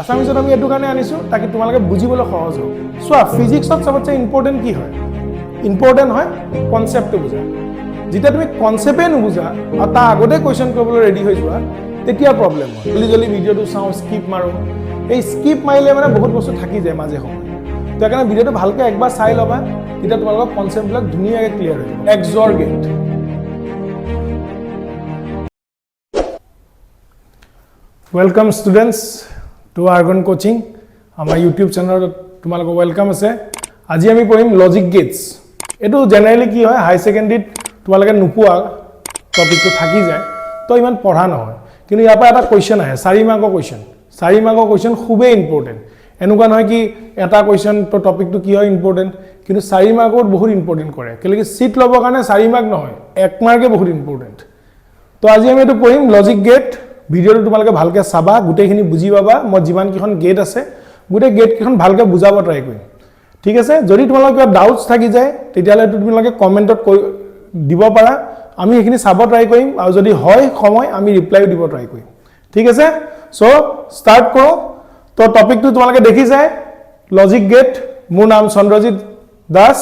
আসামিছত আমি এটো কাৰণে আনিছো তাকি তোমালোকে বুজিবলৈ সহজ হ'ব সোৱা ফিজিক্সত সবতছে ইম্পৰ্টেন্ট কি হয় ইম্পৰ্টেন্ট হয় কনসেপ্টটো বুজা যেতিয়া তুমি কনসেপ্টে নুবুজা আৰু তা আগতে কোৱেশ্চন কৰিবলৈ ৰেডি হৈ যোৱা তেতিয়া প্ৰবলেম হয় জলদি ভিডিওটো চাও স্কিপ মাৰো এই স্কিপ মাৰিলে মানে বহুত বস্তু থাকি যায় মাজে সময় তো কাৰণে ভিডিওটো ভালকে একবাৰ চাই লবা তেতিয়া তোমালোকৰ কনসেপ্টবিলাক ধুনীয়াকৈ ক্লিয়াৰ হৈ যাব XOR gate Welcome students to Argon Coaching. Our YouTube channel তোমালোক welcome আছে আজি আমি পঢ়িম লজিক গেটস এটো জেনাৰেলি কি হয় হাই সেকেন্ডাৰীত তোমালোকে নুপুৱা টপিকটো থাকি যায় তো ইমান পঢ়া নহয় কিন্তু ইয়াৰ পৰা এটা কোৱেশ্চন আহে 4 মাৰ্কৰ কোৱেশ্চন খুবেই ইম্পৰ্টেন্ট এনেকুৱা নহয় কি এটা কোৱেশ্চন তো টপিকটো কি হয় ইম্পৰ্টেন্ট কিন্তু 4 মাৰ্কত বহুত ইম্পৰ্টেন্ট কৰে কেলে কি সিট লবৰ কাৰণে 4 মাৰ্ক নহয় 1 মাৰ্কে বহুত ইম্পৰ্টেন্ট তো আজি আমি এটো পঢ়িম লজিক গেট ভিডিওটো তোমালোকে ভালকে চাবা গুটেখিনি বুজি পাবা মই যিমান কিখন গেট আছে গুটে গেট কিখন ভালকে বুজাব ট্ৰাই কৰিম ঠিক আছে যদি তোমালোকৰ কিবা ডাউটস থাকি যায় তেতিয়ালে তোমালোকে কমেন্টত দিব পাৰা আমি এখিনি চাব ট্ৰাই কৰিম আৰু যদি হয় সময় আমি ৰিপ্লাই দিব ট্ৰাই কৰিম ঠিক আছে সো স্টাৰ্ট কৰো তো টপিকটো তোমালোকে দেখি যায় লজিক গেট মোৰ নাম চন্দ্ৰজিত দাস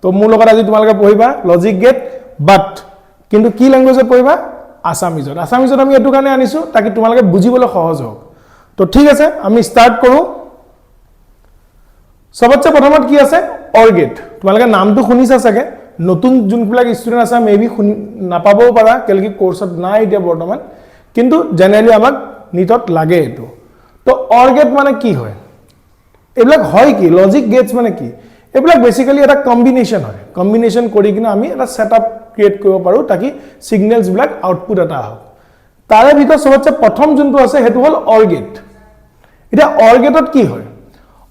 তো মোৰ লগত আজি তোমালোকে পঢ়িবা লজিক গেট বাট কিন্তু কি ল্যাঙ্গুৱেজত পঢ়িবা আসামিজত আমি এটো কাৰণে আনিছো তাকি তোমালোকে বুজিবলৈ সহজ হ'ব তো ঠিক আছে আমি স্টার্ট কৰো সবতছে প্ৰথমত কি আছে অৰ গেট তোমালোকে নামটো শুনিছা চাগে নতুন যোনবিলাক ষ্টুডেন্ট আছে মেবি নাপাবও পাৰা কেলকি কোৰ্সত নাই এতিয়া বৰ্তমান কিন্তু জেনাৰেলি আমাক নিটত লাগে এটো তো অৰ গেট মানে কি হয় এবিলাক হয় কি লজিক গেটস মানে কি এবিলাক বেসিক্যালি এটা কম্বিনেশন কৰি কিনে আমি এটা সেটআপ ক্ৰিয়েট কৰিব পাৰো তাকি সিগনেলস বিলাক আউটপুট এটা হয় তাৰে ভিতৰত সবতছে প্ৰথম যোনটো আছে হেতু হল অৰ গেট এটা অৰ গেটত কি হয়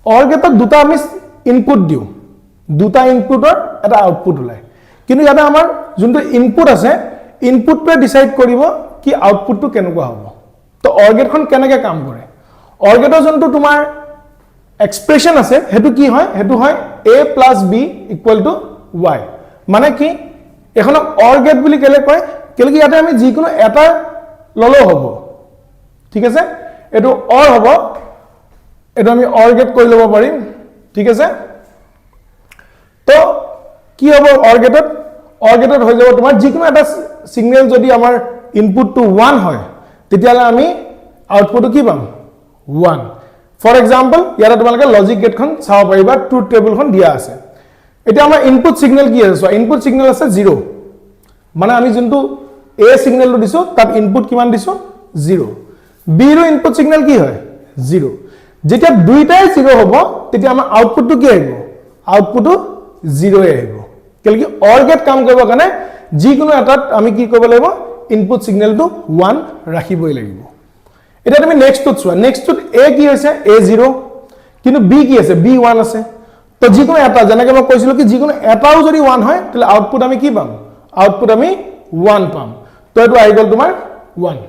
অৰ গেটত দুটা আমি ইনপুট দিও দুটা ইনপুটৰ এটা আউটপুট ওলায় কিন্তু ইয়াতে আমাৰ যোনটো ইনপুট আছে ইনপুটটোৱে ডিসাইড কৰিব কি আউটপুটটো কেনেকুৱা হ'ব তো অৰ গেটখন কেনেকৈ কাম কৰে অৰ গেটৰ যোনটো তোমাৰ এক্সপ্ৰেশন আছে হেতু কি হয় হেতু হয় a + b = y মানে কি এখন অৰ গেট বুলি কেলে কয় কেলে কি ইয়াতে আমি যিকোনো এটা ললো হ'ব ঠিক আছে এটো অৰ হ'ব এটো আমি অৰ গেট কৈ লব পাৰিম ঠিক আছে তো কি হ'ব অৰ গেটত হৈ যাব তোমাৰ যিকোনো এটা সিগনেল যদি আমাৰ ইনপুটটো 1 হয় তেতিয়ালে আমি আউটপুটটো কি পাম 1 ফৰ এক্সাম্পল ইয়াতে তোমালোকে লজিক গেটখন চাব পাৰিবা ট্ৰুথ টেবুলখন দিয়া আছে এটা আমাৰ ইনপুট সিগনেল কি আছে ইনপুট সিগনেল আছে 0 মানে আমি যোনটো a সিগনেলটো দিছো তাত ইনপুট কিমান দিছো 0 b ৰ ইনপুট সিগনেল কি হয় 0 যেতিয়া দুইটাই 0 হ'ব তেতিয়া আমাৰ আউটপুটটো কি আহিব আউটপুটটো 0 এ আহিব কেলে কি অৰ গেট কাম কৰিব কাৰণে যিকোনো এটাত আমি কি কৰিব লাগিব ইনপুট সিগনেলটো 1 ৰাখিবই লাগিব এটা তুমি নেক্সটত চোৱা নেক্সটত a কি হৈছে a0 কিন্তু b কি আছে b1 আছে তো যিকোনো এটা যেনেকৈ মই কৈছিলো কি যিকোনো এটাও যদি 1 হয় তাহলে আউটপুট আমি কি পাম আউটপুট আমি 1 পাম তো এটো আহি গল তোমাৰ 1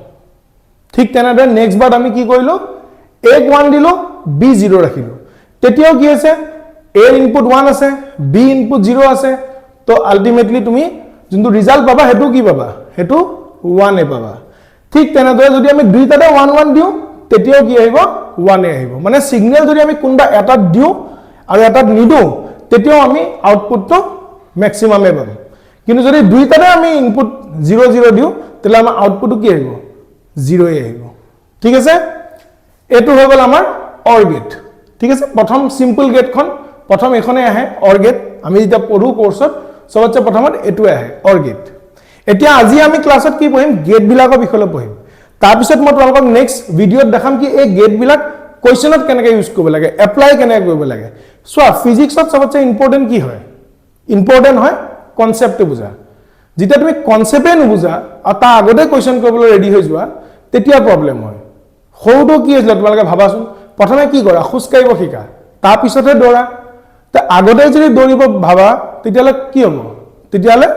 ঠিক তেনেদৰে নেক্সট বাৰ আমি কি কৰিলো a 1 দিলো b 0 ৰাখিলো তেতিয়াও কি আছে a ইনপুট 1 আছে b ইনপুট 0 আছে তো আলটিমেটলি তুমি যোনটো ৰিজাল্ট পাবা হেতু কি পাবা হেতু 1 এ পাবা ঠিক তেনেদৰে যদি আমি দুইটাতে 1 1 দিও তেতিয়াও কি আহিব 1 এ আহিব মানে সিগনেল যদি আমি কোনবা এটাত দিও আৰু এটাত নিদো তেতিয়াও আমি আউটপুটটো ম্যাক্সিমামে পাম কিন্তু যদি দুইটাতে আমি ইনপুট 0 0 দিও তেলে আমাৰ আউটপুটটো কি আহিব 0 এ আহিব ঠিক আছে এটো হৈ গল আমাৰ অৰ গেট ঠিক আছে প্ৰথম সিম্পল গেটখন প্ৰথম এখনে আহে অৰ গেট আমি যেটা পঢ়ু কোৰ্সত সবতছে প্ৰথমত এটো আহে অৰ গেট এতিয়া আজি আমি ক্লাছত কি পঢ়িম গেট বিলাকৰ বিষয়ে পঢ়িম তাৰ পিছত মই তোমালোকক নেক্সট ভিডিওত দেখাম কি এই গেট বিলাক কোৱেশ্চনত কেনেকৈ ইউজ কৰিব লাগে এপ্লাই কেনেকৈ কৰিব লাগে সোৱা ফিজিক্সত সবতছে ইম্পৰ্টেন্ট কি হয় ইম্পৰ্টেন্ট হয় কনসেপ্টটো বুজা যেতিয়া তুমি কনসেপ্টে নুবুজা আৰু তা আগতে কোৱেশ্চন কৰিবলৈ ৰেডি হৈ যোৱা তেতিয়া প্ৰবলেম হয় হৌটো কি আছিল তোমালোকে ভাবাচোন প্ৰথমে কি কৰা খুস্কাইব শিকা তাৰ পিছতে দৌৰা তে আগতে যদি দৌৰিব ভাবা তেতিয়ালে কি হ'ব তেতিয়ালে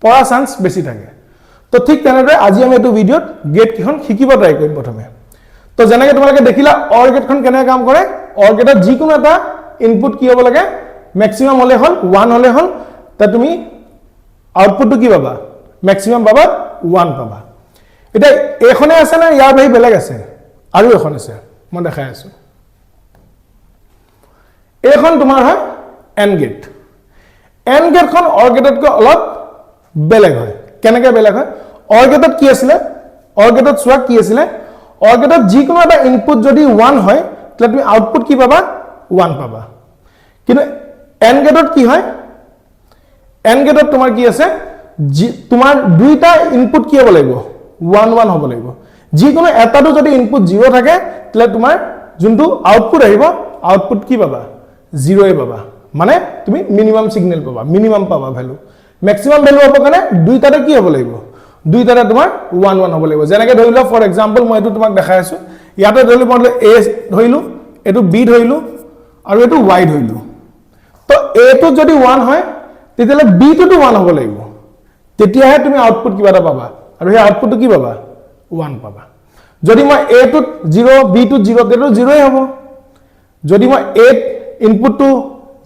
পড়া চান্স বেছি থাকে তো ঠিক তেনেদৰে আজি আমি এটো ভিডিওত গেট কিখন শিকিব ট্ৰাই কৰিম প্ৰথমে তো যেনেকৈ তোমালোকে দেখিলা অৰ গেটখন কেনে কাম কৰে অৰ গেটত যিকোনো এটা ইনপুট কি হ'ব লাগে ম্যাক্সিমাম হলে হল 1 হলে হল তা তুমি আউটপুটটো কি পাবা ম্যাক্সিমাম পাবা 1 পাবা এটা এখনে আছে না ইয়াৰ ভাই বেলেগ আছে আৰু এখন আছে মই দেখাই আছো এখন তোমাৰ হয় এন্ড গেট এন্ড গেটখন অৰ গেটতকৈ অলপ বেলেগ হয় কেনেকৈ বেলেগ হয় অৰ গেটত কি আছিল অৰ গেটত চোৱা কি আছিল অৰ গেটত যিকোনো এটা ইনপুট যদি 1 হয় তাহলে তুমি আউটপুট কি পাবা 1 পাবা কিন্তু এন্ড গেটত কি হয় এন্ড গেটত তোমাৰ কি আছে তোমাৰ দুইটা ইনপুট কি হ'ব লাগিব 1 1 হ'ব লাগিব যিকোনো এটাটো যদি ইনপুট 0 থাকে তাহলে তোমাৰ যোনটো আউটপুট আহিব আউটপুট কি পাবা 0 এ পাবা মানে তুমি মিনিমাম সিগন্যাল পাবা মিনিমাম পাবা ভ্যালু ম্যাক্সিমাম ভ্যালু হ'ব কাৰণে দুইটাতে কি হ'ব লাগিব দুইটাতে তোমাৰ 1 1 হ'ব লাগিব যেনেকৈ ধৰিলো ফৰ এক্সাম্পল মই এটো তোমাক দেখাই আছো ইয়াতে ধৰিলো মই a ধৰিলো এটো b ধৰিলো আৰু এটো y ধৰিলো তো a টো যদি 1 হয় তেতিয়ালে b টো 1 হ'ব লাগিব তেতিয়াহে তুমি আউটপুট কিবা এটা পাবা আৰু সেই আউটপুটটো কি পাবা 1 পাবা যদি মই a টো 0 b টো 0 তেটো 0 এ হ'ব যদি মই a ইনপুট টো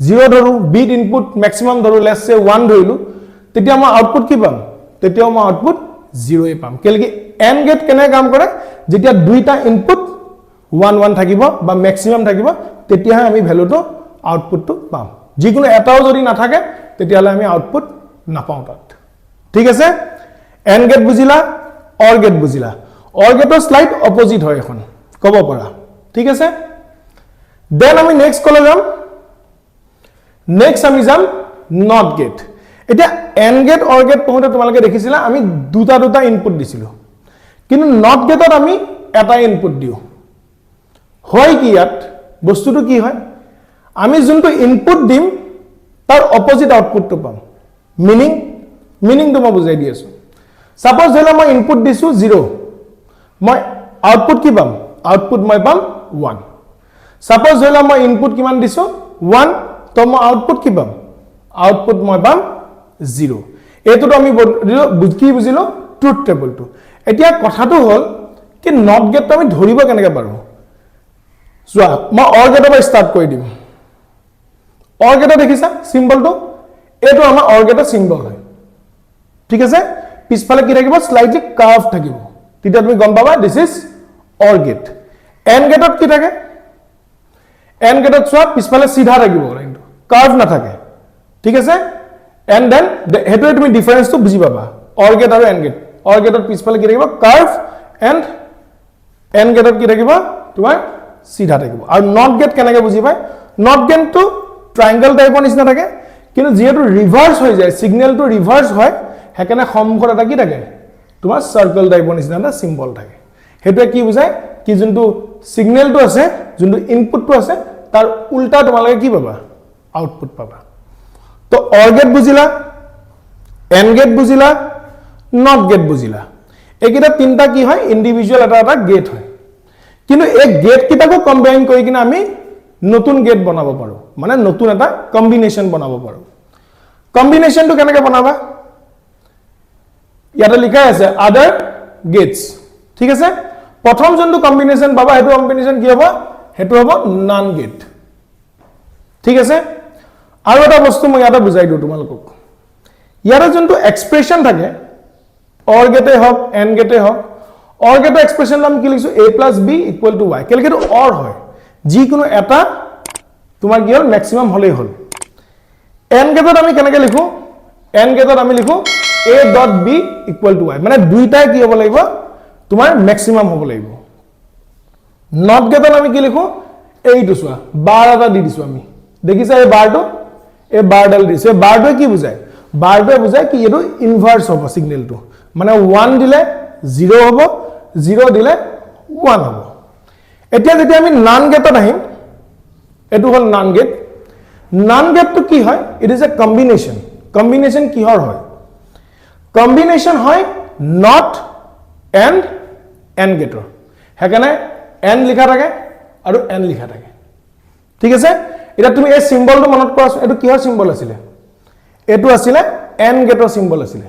0 ধৰু b ইনপুট ম্যাক্সিমাম ধৰু লেটস সে 1 ধৰিলো তেতিয়া মই আউটপুট কি পাম তেতিয়া মই আউটপুট 0 এ পাম কেলকি এন্ড গেট কেনে কাম কৰে যেতিয়া দুইটা ইনপুট 1 1 থাকিব বা ম্যাক্সিমাম থাকিব তেতিয়াহে আমি ভ্যালুটো আউটপুটটো পাম যিকোনো এটাও যদি নাথাকে তেতিয়ালে আমি আউটপুট নাপাও তাত ঠিক আছে এন্ড গেট বুজিলা অৰ গেট বুজিলা অৰ গেটৰ স্লাইড অপোজিট হয় এখন কব পৰা ঠিক আছে দেন আমি নেক্সট কলে যাম নেক্সট আমি যাম নট গেট এটা এন্ড গেট অৰ গেট পঢ়োতে তোমালোকে দেখিছিলা আমি দুটা ইনপুট দিছিলো কিন্তু নট গেটত আমি এটা ইনপুট দিও হয় কি ইয়াত বস্তুটো কি হয় আমি যোনটো ইনপুট দিম তাৰ অপোজিট আউটপুটটো পাম মিনিংটো মই বুজাই দি আছো সাপোজ ধৰিলা মই ইনপুট দিছো 0 মই আউটপুট কি পাম আউটপুট মই পাম 1 সাপোজ ধৰিলা মই ইনপুট কিমান দিছো 1 তো মই আউটপুট কি পাম আউটপুট মই পাম 0 এটোটো আমি কি বুজিলো ট্ৰুথ টেবলটো এতিয়া কথাটো হল কি নট গেটটো আমি ধৰিব কেনেকৈ পাৰো চোৱা মই অৰ গেটৰ পৰা স্টাৰ্ট কৰি দিম অৰ গেটৰ দেখিছা সিম্বলটো এটো আমাৰ অৰ গেটৰ সিম্বল হয় ঠিক আছে পিছফালে কি থাকিব স্লাইটলি কার্ভ থাকিব তেতিয়া তুমি গম পাবা this is OR gate and গেটত কি থাকে এন্ড গেটত চোৱা পিছফালে সিধা থাকিব লাইনটো কার্ভ না থাকে ঠিক আছে এন্ড দেন হেটো তুমি ডিফারেন্সটো বুজি পাবা অর গেট আৰু এন্ড গেট অৰ গেটত পিছফালে কি থাকিব কাৰ্ভ এন্ড গেটত কি থাকিব তোমাৰ সিধা থাকিব আৰু নট গেট কেনেকৈ বুজি পায় নট গেটটো ট্ৰায়াঙ্গল টাইপৰ নিচিনা থাকে কিন্তু যেহেতু ৰিভাৰ্স হৈ যায় সিগন্যালটো ৰিভাৰ্স হয় হেকানে সম্মুখত এটা কি থাকে তোমাৰ সাৰ্কেল টাইপৰ নিচিনা এটা সিম্বল থাকে হেটো কি বুজায় কি যোনটো সিগন্যালটো আছে যোনটো ইনপুটটো আছে তাৰ উল্টা তোমালোকে কি পাবা আউটপুট পাবা তো অর গেট বুজিলা এন্ড গেট বুজিলা নট গেট বুজিলা এইকেইটা তিনটা কি হয় ইন্ডিভিজুয়াল এটা গেট হয় কিন্তু এই গেট কিটাকো কম্বাইন কৰি কিনে আমি নতুন গেট বনাব পাৰো মানে নতুন এটা কম্বিনেশন বনাব পাৰো কম্বিনেশনটো কেনেকৈ বনাবা ইয়াতে লিখা আছে আদাৰ গেটস ঠিক আছে প্ৰথম যোনটো কম্বিনেশন পাবা হেতু কম্বিনেশন কি হ'ব হেতু হ'ব নন গেট ঠিক আছে আৰু এটা বস্তু মই ইয়াতে বুজাই দিও তোমালোকক ইয়াৰে যোনটো এক্সপ্ৰেশন থাকে অৰ গেটে হক এন্ড গেটে হক অৰ গেটৰ এক্সপ্ৰেশন নাম কি লিখছো a + b = y কেলকেটো অৰ হয় যিকোনো এটা তোমাৰ কি হল ম্যাক্সিমাম হলেই হল এন্ড গেটত আমি কেনেকৈ লিখো এন্ড গেটত আমি লিখো a.b = y মানে দুইটাই কি হ'ব লাগিব তোমাৰ ম্যাক্সিমাম হ'ব লাগিব নট গেটত আমি কি লিখো এইটো চোৱা বাৰ এটা দি দিছো আমি দেখিছা এই বাৰটো এই বাৰডাল দিছে বাৰটো কি বুজায় বাৰটো বুজায় কি এটো ইনভার্স হ'ব সিগন্যালটো মানে 1 দিলে 0 হ'ব 0 দিলে 1 হ'ব এতিয়া যেতিয়া আমি নন গেটত আহিম এটো হল নন গেটটো কি হয় ইট ইজ এ কম্বিনেশন কিহৰ হয় কম্বিনেশন হয় নট এন্ড গেটৰ হেকানে এন্ড লিখা থাকে আৰু এন্ড লিখা থাকে ঠিক আছে এটা তুমি এই সিম্বলটো মনত কৰাছ এটো কিহৰ সিম্বল আছিল এটো আছিল এন্ড গেটৰ সিম্বল আছিল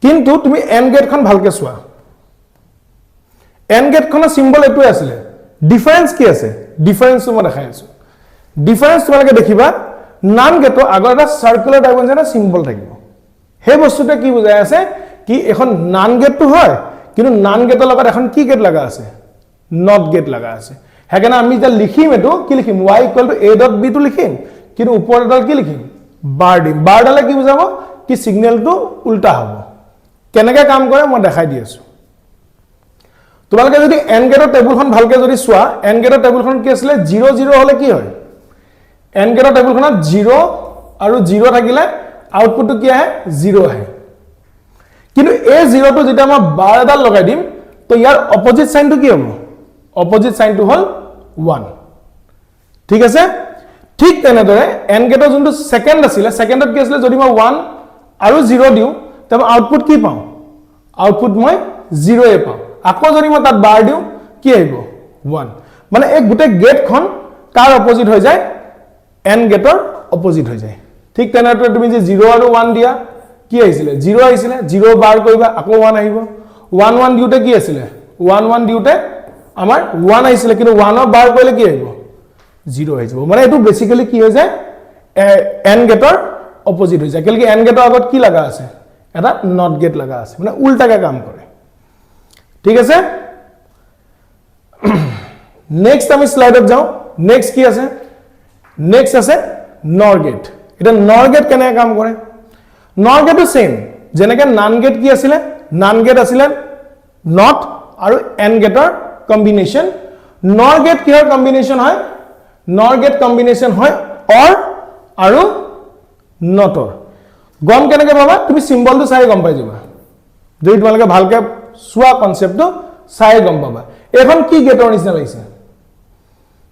কিন্তু তুমি এন্ড গেটখন ভালকে চোৱা এন্ড গেটখনৰ সিম্বল এটো আছিল ডিফাৰেন্স কি আছে ডিফাৰেন্সটো মই দেখাই আছো ডিফাৰেন্স তোমালোকে দেখিবা নন গেটৰ আগৰ এটা সাৰ্কুলাৰ টাইপৰ এটা সিম্বল থাকিব হে বস্তুটা কি বুজাই আছে কি এখন নন গেটটো হয় কিন্তু নন গেটৰ লগত এখন কি গেট লাগা আছে নট গেট লগা আছে হেকানে আমি যা লিখিম এটো কি লিখিম y = a.b টো লিখিম কিন্তু উপৰ এডাল কি লিখিম বাৰ দিম বাৰডালে কি বুজাব কি সিগন্যালটো উল্টা হ'ব কেনেকৈ কাম কৰে মই দেখাই দি আছো তোমালোকে যদি এন্ড গেটৰ টেবুলখন ভালকে যদি চোৱা এন্ড গেটৰ টেবুলখন কি আছিল 0 0 হলে কি হয় এন্ড গেটৰ টেবুলখনত 0 আৰু 0 থাকিলে আউটপুটটো কি আহে 0 আহে কিন্তু এই 0 টো যেতিয়া মই বাৰ এডাল লগাই দিম তো ইয়াৰ অপোজিট সাইনটো কি হ'ব অপোজিট সাইনটো হল 1 ঠিক আছে ঠিক তেনেদৰে এন্ড গেটৰ যোনটো সেকেন্ড আছিল সেকেন্ডত কি আছিল যদি মই 1 আৰু 0 দিও তবে আউটপুট কি পাও আউটপুট মই 0 এ পাও আকৌ যদি মই তাত বাৰ দিও কি আহিব 1 মানে এই গুটে গেটখন কাৰ অপোজিট হৈ যায় এন্ড গেটৰ অপোজিট হৈ যায় ঠিক তেনেদৰে তুমি যে 0 আৰু 1 দিয়া কি আহিছিল 0 আহিছিল 0 বাৰ কৰিবা আকৌ 1 আহিব 1 1 দিউতে কি আছিল 1 1 দিউতে আমাৰ 1 আহিছিল কিন্তু 1 ৰ বাৰ কৰিলে কি আহিব 0 হৈ যাব মানে এটো বেসিক্যালি কি হৈ যায় এন্ড গেটৰ অপোজিট হৈ যায় কেলকি এন্ড গেটৰ আগত কি লাগা আছে এটা নট গেট লাগা আছে মানে উল্টাকে কাম কৰে ঠিক আছে নেক্সট আমি স্লাইডত যাও নেক্সট কি আছে নেক্সট আছে নর গেট এটা নর গেট কেনে কাম কৰে নর গেটও সেম যেনেকে নান গেট কি আছিল নান গেট আছিল নট আৰু এন্ড গেটৰ কম্বিনেশন নৰ গেট কিহৰ কম্বিনেশন হয় নৰ গেট কম্বিনেশন হয় অৰ আৰু নটৰ গম কেনেকে পাবা তুমি সিম্বলটো চাই গম পাই যাবা যদি তোমালোকে ভালকে সোয়া কনসেপ্টটো চাই গম পাবা এখন কি গেটৰ নিচিনা লাগিছে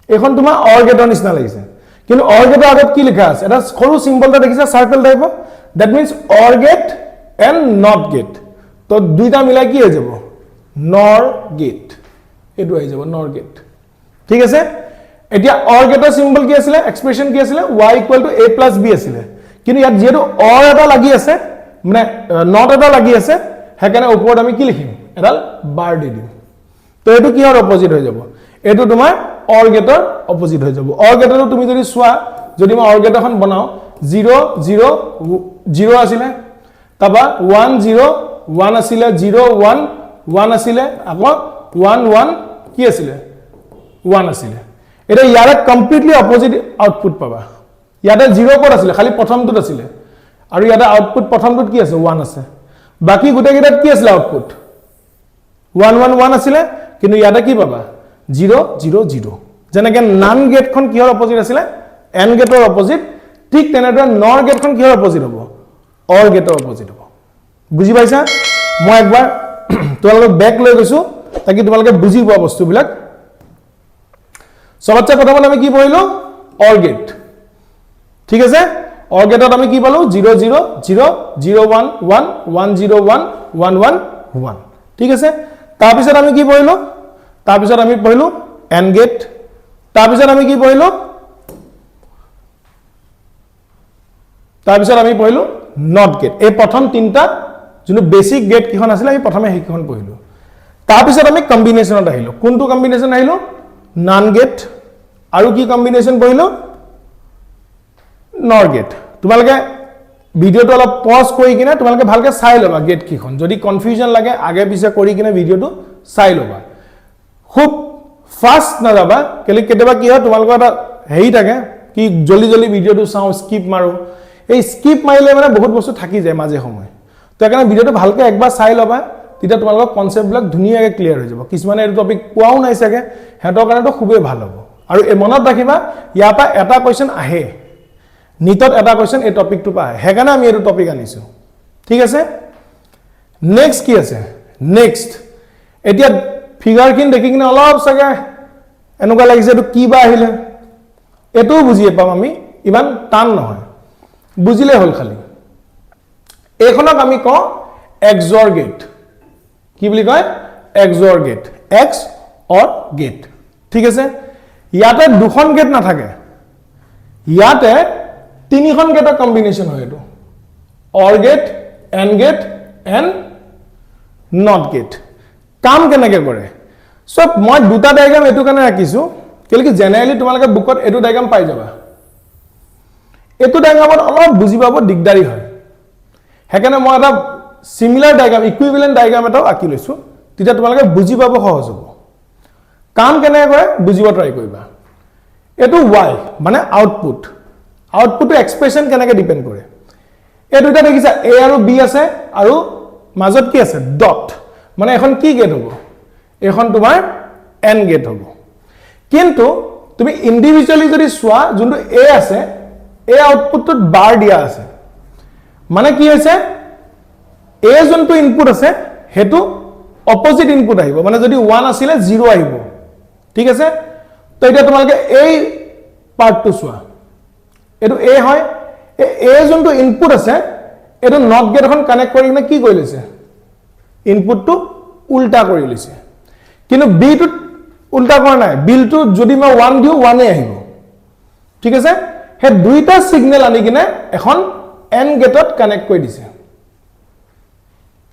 এখন তোমাৰ অৰ গেটৰ নিচিনা লাগিছে কিন্তু অৰ গেটৰ আগত কি লিখা আছে এটা সৰু সিম্বলটা দেখিছা circle type that means OR gate and NOT gate তো দুইটা মিলাই কি হৈ যাব নর গেট এটো হৈ যাব নর গেট ঠিক আছে এতিয়া অর গেটৰ সিম্বল কি আছিল এক্সপ্ৰেশন কি আছিল y = a + b আছিল কিন্তু ইয়াত যেটো অর এটা লাগি আছে মানে নট এটা লাগি আছে হেকানে ওপৰত আমি কি লিখিম এডাল বাৰ দি দিম তো এটো কিহৰ অপোজিট হৈ যাব এটো তোমাৰ অৰ গেটৰ অপোজিট হৈ যাব অৰ গেটৰ তুমি যদি সোৱা যদি মই অর গেট এখন বনাও 0 0 0 আছিল তাবা 1 0 1 আছিল 0 1 1 আছিল আকৌ 1 1 কি আছিল 1 আছিল এটা ইয়াৰে কমপ্লিটলি অপোজিট আউটপুট পাবা ইয়াতে 0 কোড আছিল খালি প্ৰথমটোত আছিল আৰু ইয়াতে আউটপুট প্ৰথমটোত কি আছে 1 আছে বাকি গুটে গেটত কি আছিল আউটপুট 1 1 1 আছিল কিন্তু ইয়াতে কি পাবা 0 0 0 যেনেকে নান গেটখন কিহৰ অপোজিট আছিল এন্ড গেটৰ অপোজিট ঠিক তেনেদৰে নৰ গেটখন কিহৰ অপোজিট হ'ব অৰ গেটৰ অপোজিট হ'ব বুজি পাইছা মই একবাৰ তোমালোকক ব্যাক লৈ গৈছো তাকি তোমালোকে বুজি পোৱা বস্তুবিলাক সবতছে প্ৰথমত আমি কি পঢ়িলো অর গেট ঠিক আছে অর গেটত আমি কি পালো 0 0 0 0 1 1 1 0 1 1 1 1 ঠিক আছে তাৰ পিছত আমি কি পঢ়িলো তাৰ পিছত আমি পঢ়িলো এন্ড গেট তাৰ পিছত আমি কি পঢ়িলো তাৰ পিছত আমি পঢ়িলো নট গেট এই প্ৰথম তিনটা যোন বেসিক গেট কিখন আছিল আমি প্ৰথমে হেখন পঢ়িলো তাৰ পিছত আমি কম্বিনেশনত আহিলো কোনটো কম্বিনেশন আহিলো নান গেট আৰু কি কম্বিনেশন পঢ়িলো নৰ গেট তোমালোকে ভিডিওটো অলপ পজ কৰি কিনে তোমালোকে ভালকে চাই লবা গেট কিখন যদি কনফিউজন লাগে আগে পিছে কৰি কিনে ভিডিওটো চাই লবা খুব ফাস্ট না যাবা কেলে কেতেবা কি হয় তোমালোকৰ এটা হেই থাকে কি জলদি জলদি ভিডিওটো চাও স্কিপ মাৰো এই স্কিপ মাৰিলে মানে বহুত বস্তু থাকি যায় মাঝে সময় তো একাৰণে ভিডিওটো ভালকে একবাৰ চাই লবা তেতিয়া তোমালোকৰ কনসেপ্ট বিলাক ধুনিয়াকে ক্লিয়াৰ হৈ যাব কিছুমানে এই টপিক পোৱাও নাই চাগে হেতৰ কাৰণেটো খুবেই ভাল হ'ব আৰু এই মনত ৰাখিবা ইয়াপা এটা কোৱেশ্চন আহে নিটত এটা কোৱেশ্চন এই টপিকটো পায় হেকাৰণে আমি এই টপিক আনিছো ঠিক আছে নেক্সট কি আছে নেক্সট এতিয়া ফিগাৰ কিন দেখি কিনে অলপ চাগে এনেকুৱা লাগিছে এটো কি বা আহিলে এটো বুজিয়ে পাম আমি ইমান টান নহয় বুজিলে হল খালি এখনক আমি ক XOR গেট কি বুলি কয় XOR gate X OR gate ঠিক আছে ইয়াতে দুখন গেট না থাকে ইয়াতে তিনিখন গেটৰ কম্বিনেশন হয় এটো অৰ গেট এন্ড নট গেট কাম কেনেকে কৰে সব মই দুটা ডায়াগ্ৰাম এটো কাৰণে ৰাখিছো কেলে কি জেনাৰেলি তোমালোকে বুকত এটো ডায়াগ্ৰাম পাই যাবা এটো ডায়াগ্ৰামত অলপ বুজি পাব দিগদাৰি হয় হেকাৰণে মই এটা সিমিলাৰ ডায়াগ্ৰাম ইকুইভ্যালেন্ট ডায়াগ্ৰাম এটাও আঁকি লৈছো তেতিয়া তোমালোকে বুজি পাব সহজ হ'ব কাম কেনেকৈ কৰে বুজিব ট্ৰাই কৰিবা এটো y মানে আউটপুট আউটপুটটো এক্সপ্ৰেছন কেনেকৈ ডিপেন্ড কৰে এই দুটা দেখিছা a আৰু b আছে আৰু মাজত কি আছে ডট মানে এখন কি গেট হ'ব এখন তোমাৰ n গেট হ'ব কিন্তু তুমি ইন্ডিভিজুয়ালি যদি সোৱা যোনটো a আছে a আউটপুটত বাৰ দিয়া আছে মানে কি হৈছে a যোনটো ইনপুট আছে হেতু অপোজিট ইনপুট আহিব মানে যদি 1 আছিল 0 আহিব ঠিক আছে তো এটা তোমালকে এই পার্টটো সোৱা এটো a হয় a যোনটো ইনপুট আছে এটো নট গেট এখন কানেক্ট কৰি কিনে কি কৰি লৈছে ইনপুটটো উল্টা কৰি লৈছে কিন্তু b টো উল্টা কৰা নাই বিলটো যদি মই 1 দিও 1 এ আহিব ঠিক আছে হে দুইটা সিগন্যাল আনি কিনে এখন n গেটত কানেক্ট কৰি দিছে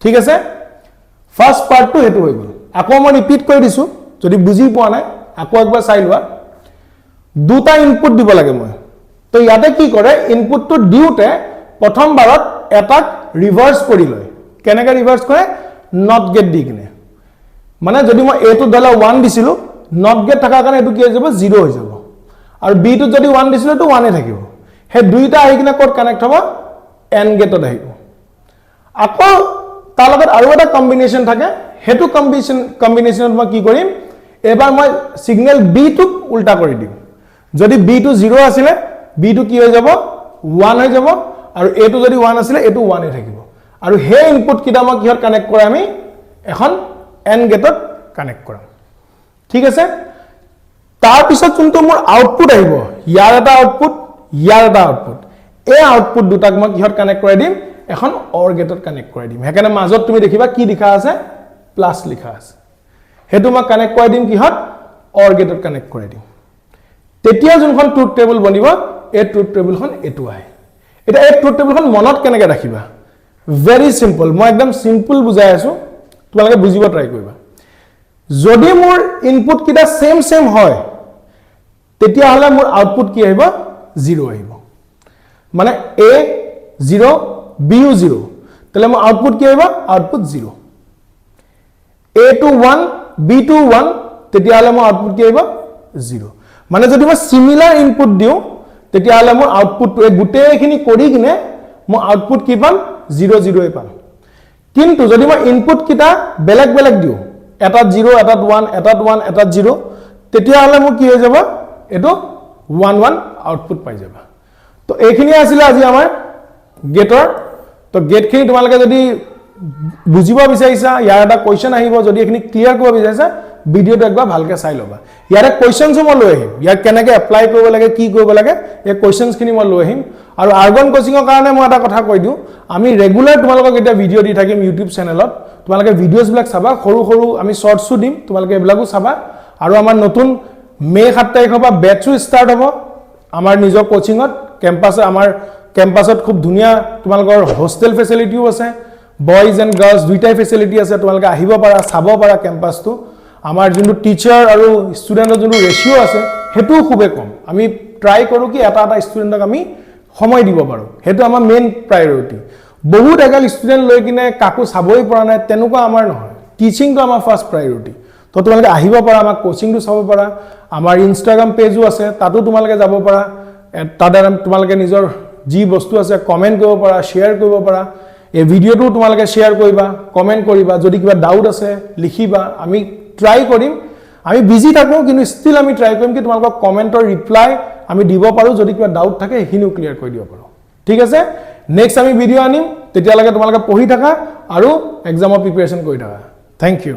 ঠিক আছে ফাৰ্স্ট পাৰ্টটো হেতু হৈ গল আকৌ মই ৰিপিট কৰি দিছো যদি বুজি পোৱা নাই আকৌ একবাৰ চাই লোৱা দুটা ইনপুট দিব লাগে মই তো ইয়াতে কি কৰে ইনপুটটো দিউতে প্ৰথম বাৰত এটাক ৰিভাৰ্স কৰি লয় কেনেকৈ ৰিভাৰ্স কৰে নট গেট দি কিনে মানে যদি মই a টো দলা 1 দিছিলো নট গেট থাকা কাৰণে এটো কি হৈ যাব 0 হৈ যাব আৰু b টো যদি 1 দিছিলো তো 1 এ থাকিব হে দুইটা আহি কিনে কোড কানেক্ট হ'ব n গেটত আহিব আকৌ তাৰ লগত আৰু এটা কম্বিনেশন থাকে হেতু কম্বিনেশনত মই কি কৰিম এবাৰ মই সিগন্যাল b টো উল্টা কৰি দিম যদি b টো 0 আছিল b টো কি হৈ যাব 1 হৈ যাব আৰু a টো যদি 1 আছিল এটো 1 এ থাকিব আৰু হে ইনপুট কিটা মই কিহত কানেক্ট কৰা আমি এখন n গেটত কানেক্ট কৰাম ঠিক আছে তাৰ পিছত যোনটো মোৰ আউটপুট আহিব ইয়াৰ এটা আউটপুট ইয়াৰ এটা আউটপুট এই আউটপুট দুটাক মই কিহত কানেক্ট কৰাই দিম এখন অৰ গেটত কানেক্ট কৰাই দিম হেকানে মাজত তুমি দেখিবা কি লিখা আছে প্লাস লিখা আছে হেতু মই কানেক্ট কৰাই দিম কিহত অৰ গেটত কানেক্ট কৰাই দিম তেতিয়া যোনখন ট্ৰুথ টেবল বনিব এই ট্ৰুথ টেবলখন এটো আহে এটা এই ট্ৰুথ টেবলখন মনত কেনেকৈ ৰাখিবা ভেৰি সিম্পল মই একদম সিম্পল বুজাই আছো তোমালোকে বুজিব ট্ৰাই কৰিবা যদি মোৰ ইনপুট কিটা সেম হয় তেতিয়া হলে মোৰ আউটপুট কি আহিব 0 আহিব মানে a 0 b 0 তাহলে মোৰ আউটপুট কি আহিব output 0 a to 1 b to 1 তেতিয়া হলে মোৰ আউটপুট কি আহিব 0 মানে যদি মই সিমিলাৰ ইনপুট দিও তেতিয়া হলে মোৰ আউটপুট এই গুটেখিনি কৰি কিনে মই আউটপুট কি পাম 0 0 এ পাম কিন্তু যদি মই ইনপুট কিটা বেলেগ বেলেগ দিও এটা 0 এটা 1 এটা 1 এটা 0 তেতিয়া হলে মোৰ কি হৈ যাব এটো 1 1 আউটপুট পাই যাবা তো এইখিনি আছিল আজি আমাৰ গেটৰ তো গেটখিনি তোমালোকে যদি বুজিব বিচাৰিছা ইয়াৰ এটা কোৱেশ্চন আহিব যদি এখিনি ক্লিয়াৰ কৰিব বিচাৰিছা ভিডিওটো একবাৰ ভালকে চাই লবা ইয়াৰ কোৱেশ্চনছ মই লৈ আহিম ইয়াৰ কেনেকৈ এপ্লাই কৰিব লাগে কি কৰিব লাগে এই কোৱেশ্চনছ খিনি মই লৈ আহিম আৰু আৰ্গন কোচিংৰ কাৰণে মই এটা কথা কৈ দিও আমি ৰেগুলাৰ তোমালোকক এটা ভিডিও দি থাকিম ইউটিউব চেনেলত তোমালোকে ভিডিওছ বিলাক চাবা সৰু সৰু আমি শৰ্টসও দিম তোমালোকে এবিলাকো চাবা আৰু আমাৰ নতুন মে 7 তাৰিখৰ পৰা বেটচও ষ্টাৰ্ট হ'ব আমাৰ নিজৰ কোচিংত কেম্পাছে আমাৰ কেম্পাছত খুব ধুনিয়া তোমালোকৰ হোস্টেল ফেসিলিটিও আছে বয়জ এন্ড গাৰ্লস দুইটাই ফেসিলিটি আছে তোমালোকে আহিব পাৰা চাব পাৰা কেম্পাছটো আমাৰ যোনটো টিচাৰ আৰু ষ্টুডেন্টৰ যোনটো ৰেশিও আছে হেতু খুবে কম আমি ট্ৰাই কৰো কি এটা এটা ষ্টুডেন্টক আমি সময় দিব পাৰো হেতু আমাৰ মেইন প্ৰায়োৰিটি বহুত এগাল ষ্টুডেন্ট লৈ কিনে কাকো চাবই পৰা নাই তেনেকুৱা আমাৰ নহয় টিচিংটো আমাৰ ফাৰ্স্ট প্ৰায়োৰিটি তো তোমালোকে আহিব পাৰা আমাৰ কোচিংটো চাব পাৰা আমাৰ ইনষ্টাগ্ৰাম পেজও আছে তাতো তোমালোকে যাব পাৰা তাতে তোমালোকে নিজৰ যি বস্তু আছে কমেন্ট কৰিব পাৰা শেয়াৰ কৰিব পাৰা এই ভিডিওটো তোমালোকে শেয়াৰ কৰিবা কমেন্ট কৰিবা যদি কিবা ডাউট আছে লিখিবা আমি ট্ৰাই কৰিম আমি বিজি থাকো কিন্তু ষ্টিল আমি ট্ৰাই কৰিম কি তোমালোকৰ কমেন্টৰ ৰিপ্লাই আমি দিব পাৰো যদি কিবা ডাউট থাকে হেখিনিও ক্লিয়াৰ কৰি দিব পাৰো ঠিক আছে নেক্সট আমি ভিডিও আনিম তেতিয়া লাগে তোমালোকে পঢ়ি থাকা আৰু এক্সামৰ প্ৰিপাৰেচন কৰি থাকা থ্যাংক ইউ